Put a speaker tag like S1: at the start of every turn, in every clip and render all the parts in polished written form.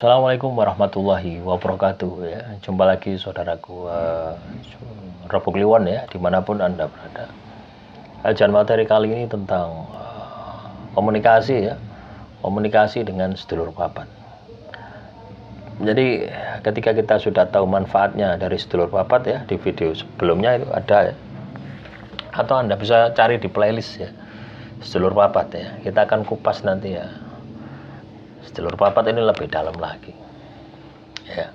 S1: Assalamualaikum warahmatullahi wabarakatuh ya. Jumpa lagi saudaraku Rabu Kliwon ya, dimanapun Anda berada. Kajian materi kali ini tentang komunikasi ya, komunikasi dengan sedulur papat. Jadi ketika kita sudah tahu manfaatnya dari sedulur papat ya, di video sebelumnya itu ada ya, atau Anda bisa cari di playlist ya, sedulur papat ya. Kita akan kupas nanti ya, sedulur papat ini lebih dalam lagi ya.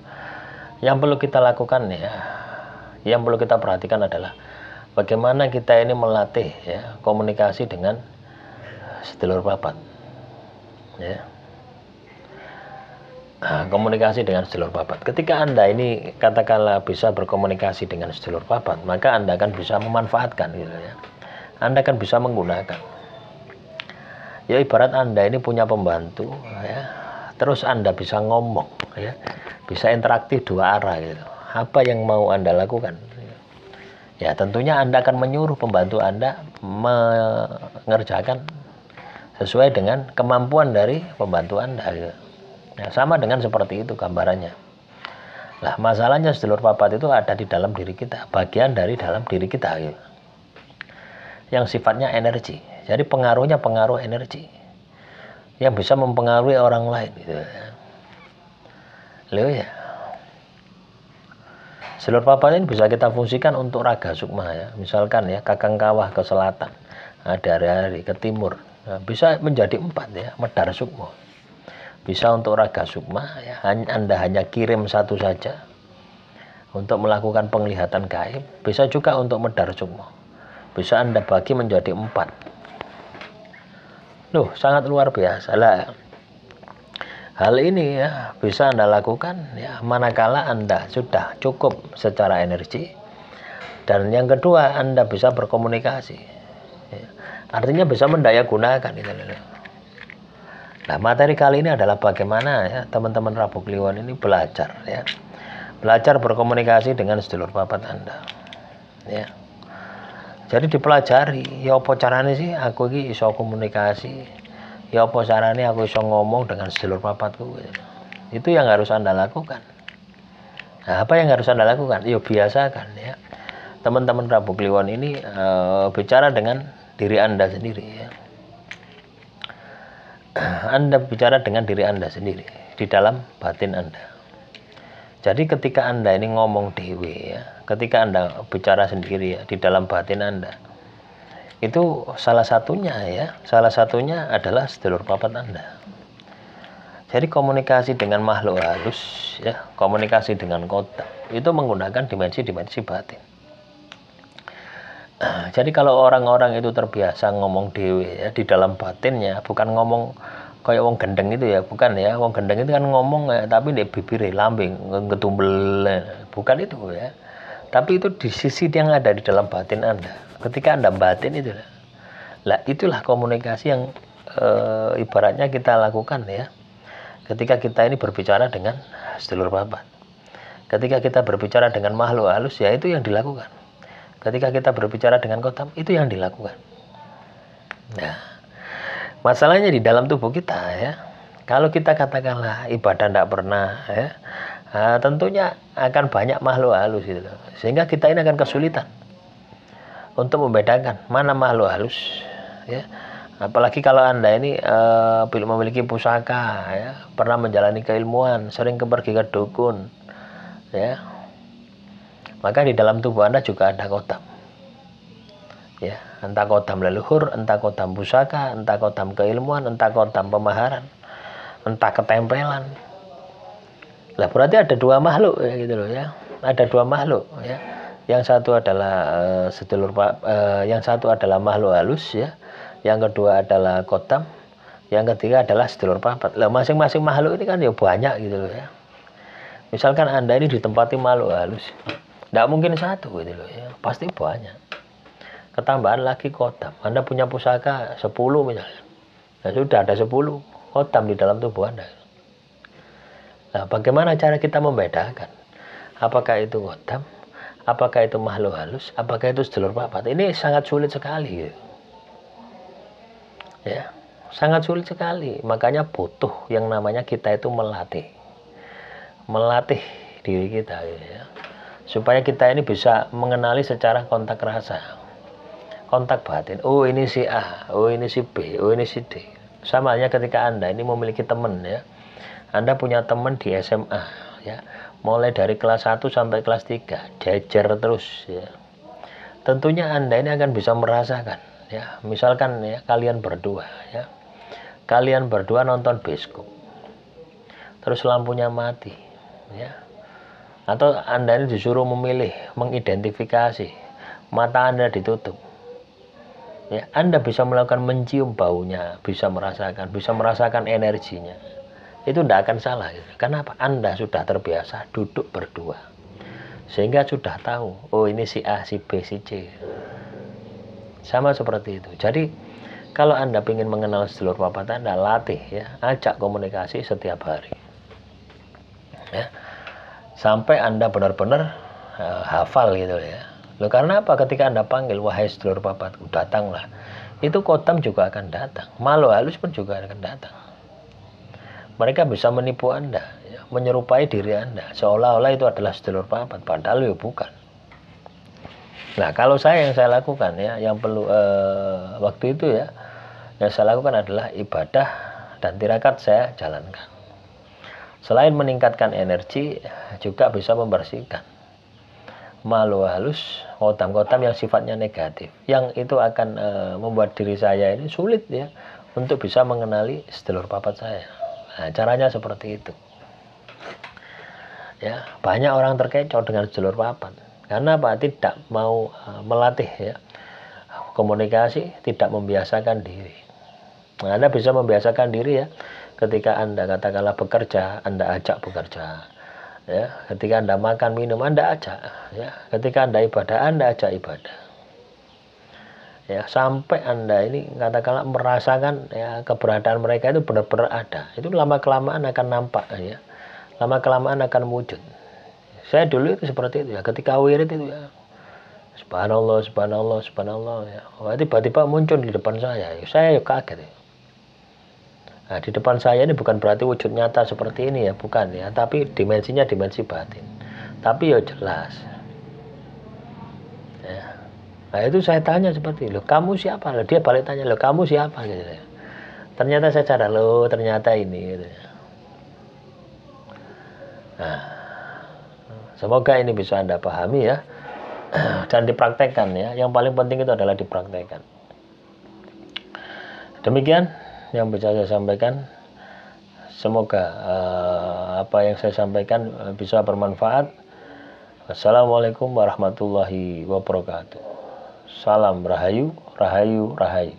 S1: Yang perlu kita lakukan ya, yang perlu kita perhatikan adalah bagaimana kita ini melatih ya komunikasi dengan sedulur papat ya. Komunikasi dengan sedulur papat, ketika Anda ini katakanlah bisa berkomunikasi dengan sedulur papat, maka Anda akan bisa memanfaatkan gitu ya. Anda akan bisa menggunakan ya, ibarat Anda ini punya pembantu ya, terus Anda bisa ngomong ya, bisa interaktif dua arah gitu. Apa yang mau Anda lakukan ya, tentunya Anda akan menyuruh pembantu Anda mengerjakan sesuai dengan kemampuan dari pembantu Anda gitu. Ya, sama dengan seperti itu gambarannya. Lah masalahnya sedulur papat itu ada di dalam diri kita, bagian dari dalam diri kita gitu, yang sifatnya energi. Jadi pengaruhnya pengaruh energi yang bisa mempengaruhi orang lain gitu. Loh ya, sedulur papat ini bisa kita fungsikan untuk raga sukma ya. Misalkan ya, kakang kawah ke selatan, dari ke timur, nah, bisa menjadi 4 ya, medar sukma. Bisa untuk raga sukma ya, Anda hanya kirim satu saja untuk melakukan penglihatan gaib. Bisa juga untuk medar sukma, bisa Anda bagi menjadi 4. Loh, sangat luar biasa lah. Hal ini ya bisa Anda lakukan ya manakala Anda sudah cukup secara energi, dan yang kedua Anda bisa berkomunikasi ya. Artinya bisa mendaya gunakan gitu. Nah, materi kali ini adalah bagaimana ya teman-teman Rabu Kliwon ini belajar ya, belajar berkomunikasi dengan sedulur papat Anda ya. Jadi dipelajari ya, apa caranya sih aku ini iso komunikasi ya, apa caranya aku iso ngomong dengan sedulur papatku gitu. Itu yang harus Anda lakukan. Nah, apa yang harus Anda lakukan? Ya biasakan ya teman-teman Rabu Kliwon ini bicara dengan diri Anda sendiri ya. Anda bicara dengan diri Anda sendiri di dalam batin Anda. Jadi ketika Anda ini ngomong dewe ya, ketika Anda bicara sendiri ya di dalam batin Anda, itu salah satunya adalah sedulur papat Anda. Jadi komunikasi dengan makhluk halus ya, komunikasi dengan kota itu menggunakan dimensi-dimensi batin. Jadi kalau orang-orang itu terbiasa ngomong dewe ya di dalam batinnya, bukan ngomong kayak wong gendeng itu ya, bukan ya. Wong gendeng itu kan ngomong ya, tapi di bibir lambing ngetumbel, bukan itu ya. Tapi itu di sisi yang ada di dalam batin Anda. Ketika Anda batin itu lah, itulah komunikasi yang ibaratnya kita lakukan ya. Ketika kita ini berbicara dengan sedulur papat, ketika kita berbicara dengan makhluk halus ya, itu yang dilakukan. Ketika kita berbicara dengan kotam, itu yang dilakukan. Nah, masalahnya di dalam tubuh kita ya, kalau kita katakanlah ibadah tidak pernah ya, tentunya akan banyak makhluk halus gitu loh. Sehingga kita ini akan kesulitan untuk membedakan mana makhluk halus ya. Apalagi kalau Anda ini memiliki pusaka ya, pernah menjalani keilmuan, sering pergi ke dukun ya, maka di dalam tubuh Anda juga ada kotam ya, entah kotam leluhur, entah kotam pusaka, entah kotam keilmuan, entah kotam pemaharan, entah ketempelan. Lah berarti ada 2 makhluk ya gitu loh ya, ada 2 makhluk ya. Yang satu adalah yang satu adalah makhluk halus ya, yang kedua adalah kotam, yang ketiga adalah sedulur papat. Lah masing-masing makhluk ini kan ya banyak gitu loh ya. Misalkan Anda ini ditempati makhluk halus, tidak mungkin satu gitu loh ya, pasti banyak. Ketambahan lagi kotam, Anda punya pusaka 10 misalnya, nah sudah ada 10 kotam di dalam tubuh Anda. Nah, bagaimana cara kita membedakan apakah itu kotam, apakah itu makhluk halus, apakah itu sedulur papat? Ini sangat sulit sekali gitu. Ya, sangat sulit sekali. Makanya butuh yang namanya kita itu melatih melatih diri kita gitu ya. Supaya kita ini bisa mengenali secara kontak rasa, kontak batin. Oh ini si A, oh ini si B, oh ini si D. Sama halnya ketika Anda ini memiliki teman ya. Anda punya teman di SMA ya. Mulai dari kelas 1 sampai kelas 3, jejer terus ya. Tentunya Anda ini akan bisa merasakan ya. Misalkan ya kalian berdua ya. Kalian berdua nonton bioskop. Terus lampunya mati ya. Atau Anda ini disuruh memilih, mengidentifikasi. Mata Anda ditutup. Ya, Anda bisa melakukan mencium baunya, bisa merasakan energinya. Itu tidak akan salah gitu. Kenapa? Anda sudah terbiasa duduk berdua, sehingga sudah tahu, oh ini si A, si B, si C. Sama seperti itu. Jadi kalau Anda ingin mengenal sedulur papat Anda, latih ya, ajak komunikasi setiap hari ya, sampai Anda benar-benar hafal gitu ya. Loh, karena apa? Ketika Anda panggil, wahai sedulur papatku, datanglah, itu kodam juga akan datang, malu halus pun juga akan datang. Mereka bisa menipu Anda ya, menyerupai diri Anda seolah-olah itu adalah sedulur papat, padahal ya bukan. Nah, kalau yang saya lakukan ya, yang perlu waktu itu ya, yang saya lakukan adalah ibadah dan tirakat saya jalankan. Selain meningkatkan energi, juga bisa membersihkan malu halus, kodam-kodam yang sifatnya negatif, yang itu akan membuat diri saya ini sulit ya untuk bisa mengenali sedulur papat saya. Nah, caranya seperti itu. Ya, banyak orang terkecoh dengan sedulur papat. Karena apa? Tidak mau melatih ya komunikasi, tidak membiasakan diri. Nah, Anda bisa membiasakan diri ya. Ketika Anda katakanlah bekerja, Anda ajak bekerja. Ya, ketika Anda makan minum, Anda ajak. Ya, ketika Anda ibadah, Anda ajak ibadah. Ya, sampai Anda ini katakanlah merasakan ya keberadaan mereka itu benar-benar ada. Itu lama kelamaan akan nampak ya. Lama kelamaan akan wujud. Saya dulu itu seperti itu ya, ketika wirid itu ya, subhanallah, subhanallah, subhanallah ya. Wah, tiba-tiba muncul di depan saya. Saya kaget ya. Nah, di depan saya ini bukan berarti wujud nyata seperti ini ya, bukan ya, tapi dimensinya dimensi batin. Tapi ya jelas. Ya. Nah, itu saya tanya seperti, loh kamu siapa? Loh, dia balik tanya, loh kamu siapa? Gitu ya. Ternyata saya sadar, loh ternyata ini. Gitu ya. Nah, semoga ini bisa Anda pahami ya, dan dipraktekkan ya. Yang paling penting itu adalah dipraktekkan. Demikian yang bisa saya sampaikan. Semoga apa yang saya sampaikan bisa bermanfaat. Assalamualaikum warahmatullahi wabarakatuh. Salam Rahayu, Rahayu, Rahayu.